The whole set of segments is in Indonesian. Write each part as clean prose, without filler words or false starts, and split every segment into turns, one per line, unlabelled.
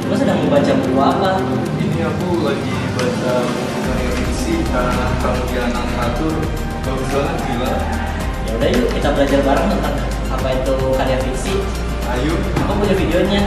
Lo sedang membaca buku apa?
Ini aku lagi baca karya fiksi karena Pramudiana Catur. Bagus banget, gila.
Ya udah yuk kita belajar bareng tentang apa itu karya fiksi.
Ayo,
Aku punya videonya.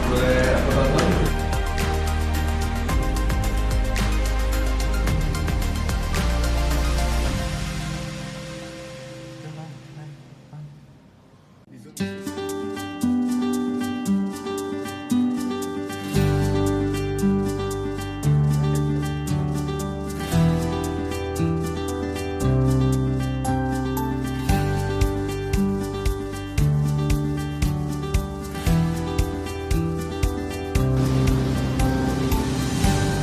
boleh aku tonton?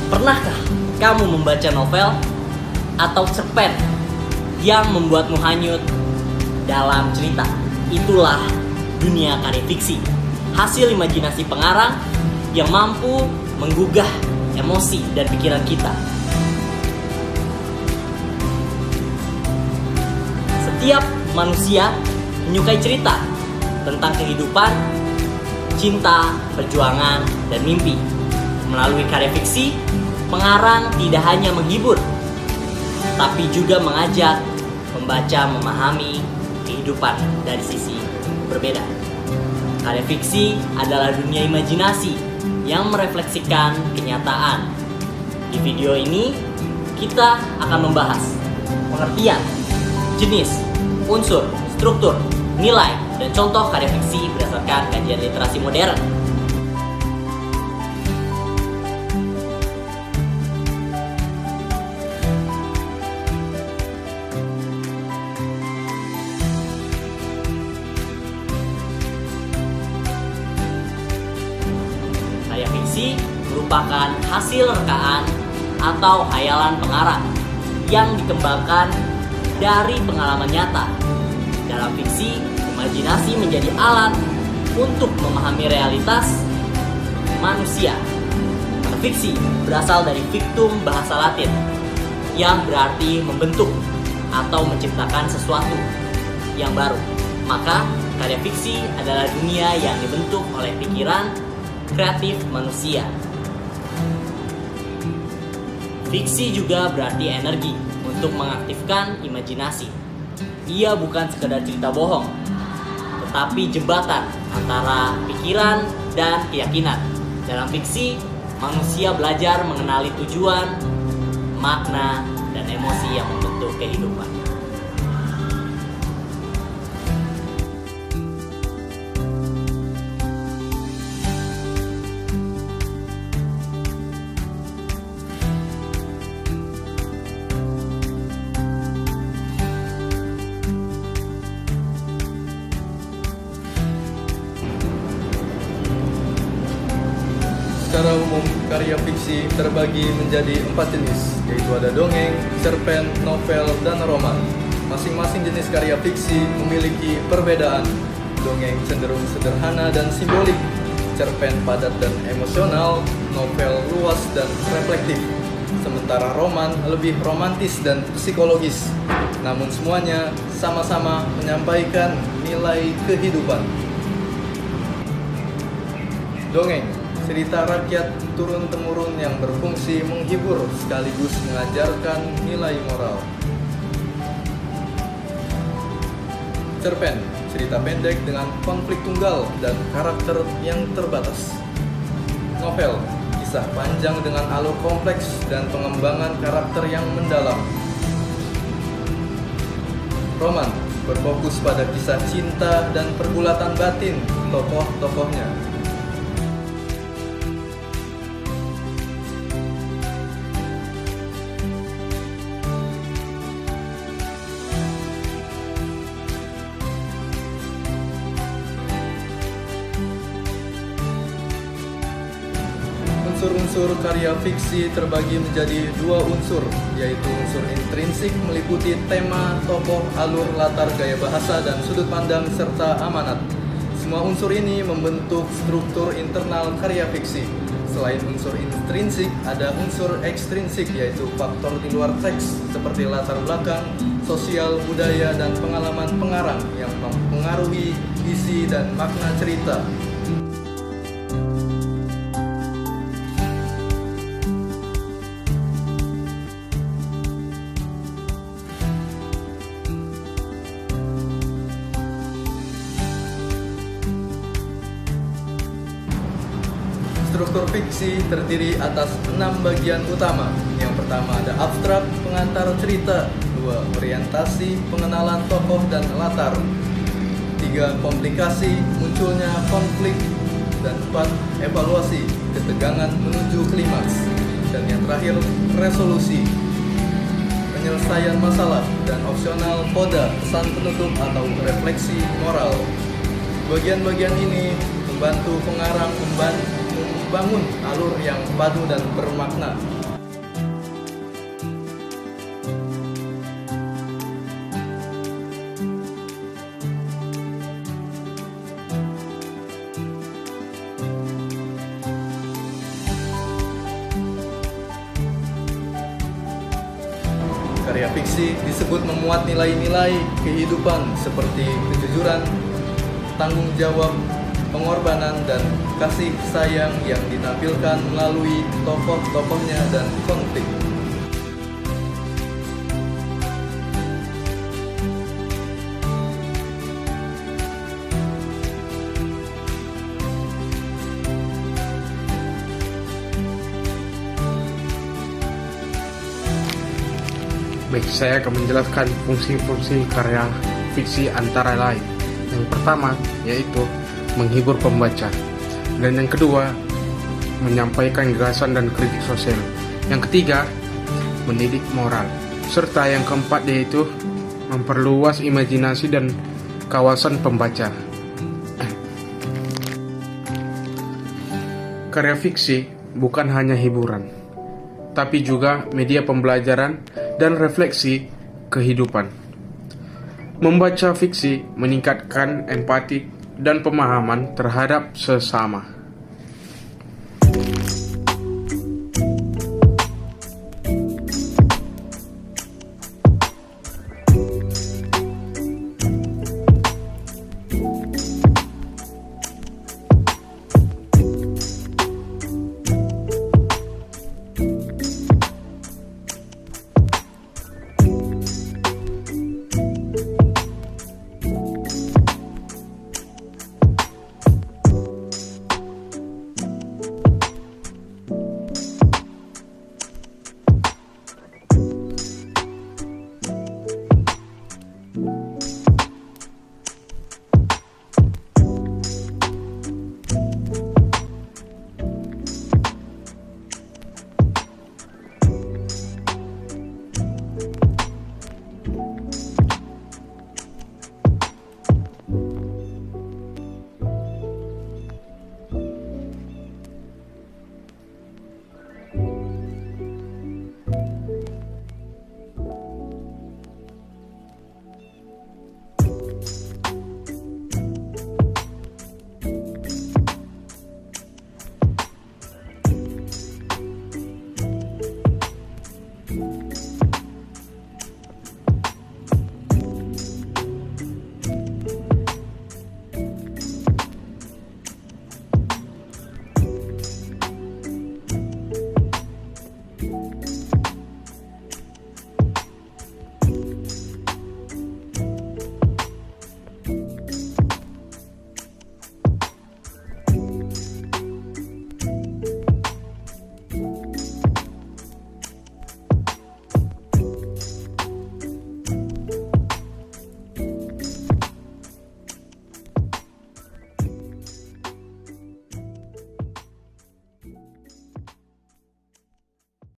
Pernahkah kamu membaca novel atau cerpen yang membuatmu hanyut dalam cerita? Itulah dunia karya fiksi, hasil imajinasi pengarang yang mampu menggugah emosi dan pikiran kita. Setiap manusia menyukai cerita tentang kehidupan, cinta, perjuangan, dan mimpi. Melalui karya fiksi, pengarang tidak hanya menghibur, tapi juga mengajak membaca memahami kehidupan dari sisi berbeda. Karya fiksi adalah dunia imajinasi yang merefleksikan kenyataan. Di video ini, kita akan membahas pengertian, jenis, unsur, struktur, nilai, dan contoh karya fiksi berdasarkan kajian literasi modern. Karya fiksi merupakan hasil rekaan atau hayalan pengarang yang dikembangkan dari pengalaman nyata. Dalam fiksi, imajinasi menjadi alat untuk memahami realitas manusia. Kata fiksi berasal dari fictum bahasa Latin yang berarti membentuk atau menciptakan sesuatu yang baru. Maka, karya fiksi adalah dunia yang dibentuk oleh pikiran kreatif manusia. Fiksi juga berarti energi untuk mengaktifkan imajinasi. Ia bukan sekedar cerita bohong, tetapi jembatan antara pikiran dan keyakinan. Dalam fiksi, manusia belajar mengenali tujuan, makna, dan emosi yang membentuk kehidupan.
Secara umum, karya fiksi terbagi menjadi 4 jenis, yaitu ada dongeng, cerpen, novel, dan roman. Masing-masing jenis karya fiksi memiliki perbedaan. Dongeng cenderung sederhana dan simbolik, cerpen padat dan emosional, novel luas dan reflektif. Sementara roman lebih romantis dan psikologis. Namun semuanya sama-sama menyampaikan nilai kehidupan. Dongeng, cerita rakyat turun-temurun yang berfungsi menghibur sekaligus mengajarkan nilai moral. Cerpen, cerita pendek dengan konflik tunggal dan karakter yang terbatas. Novel, kisah panjang dengan alur kompleks dan pengembangan karakter yang mendalam. Roman, berfokus pada kisah cinta dan pergulatan batin tokoh-tokohnya. Unsur-unsur karya fiksi terbagi menjadi 2 unsur, yaitu unsur intrinsik meliputi tema, tokoh, alur, latar, gaya bahasa, dan sudut pandang, serta amanat. Semua unsur ini membentuk struktur internal karya fiksi. Selain unsur intrinsik, ada unsur ekstrinsik, yaitu faktor di luar teks, seperti latar belakang, sosial, budaya, dan pengalaman pengarang yang mempengaruhi isi dan makna cerita. Struktur fiksi terdiri atas 6 bagian utama. Yang pertama ada abstrak, pengantar cerita. 2. Orientasi, pengenalan tokoh dan latar. 3. Komplikasi, munculnya konflik. Dan 4. Evaluasi, ketegangan menuju klimaks. Dan yang terakhir, resolusi, penyelesaian masalah. Dan opsional, koda, pesan penutup atau refleksi moral. Bagian-bagian ini membantu pengarang membangun alur yang padu dan bermakna. Karya fiksi disebut memuat nilai-nilai kehidupan seperti kejujuran, tanggung jawab, pengorbanan, dan kasih sayang yang ditampilkan melalui tokoh-tokohnya dan konflik.
Baik, saya akan menjelaskan fungsi-fungsi karya fiksi antara lain. Yang pertama yaitu menghibur pembaca, dan yang kedua menyampaikan gagasan dan kritik sosial. Yang ketiga mendidik moral, serta yang keempat yaitu memperluas imajinasi dan kawasan pembaca. Karya fiksi bukan hanya hiburan, tapi juga media pembelajaran dan refleksi kehidupan. Membaca fiksi meningkatkan empati dan pemahaman terhadap sesama.